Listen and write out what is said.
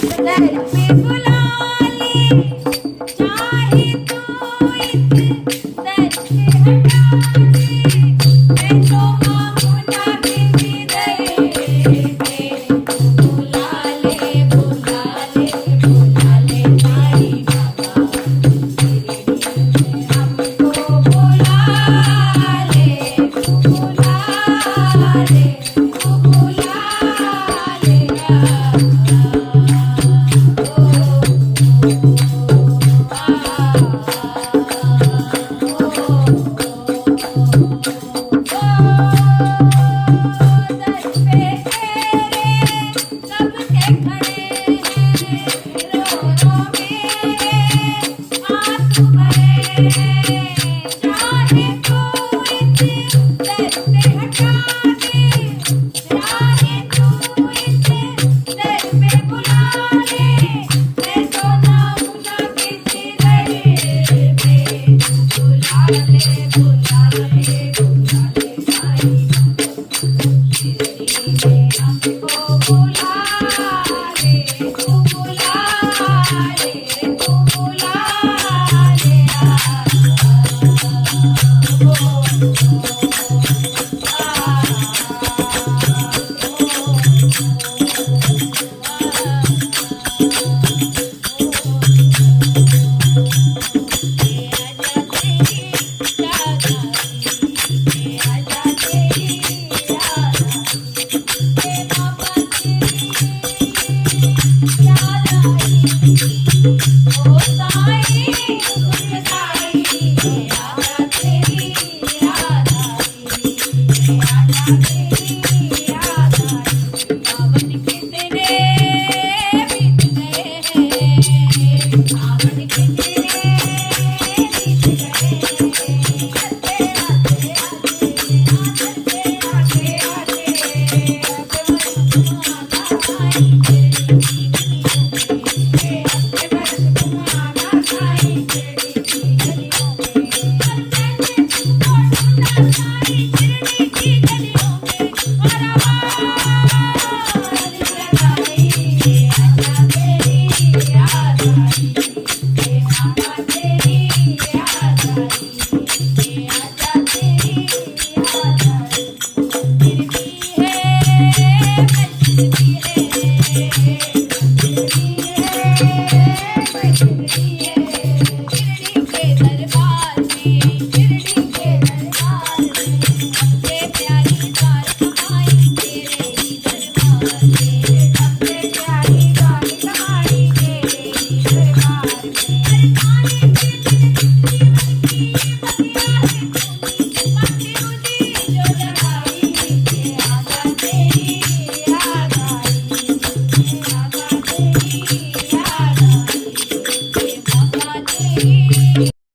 दर पे बुला ले, चाहे तू इस दर से हटा दे, मैं तो मांगू ना किसी दर पे। बुला ले, बुला ले, बुला ले साईं बाबा, शिरडी में हमको बुला ले, बुला ले, बुला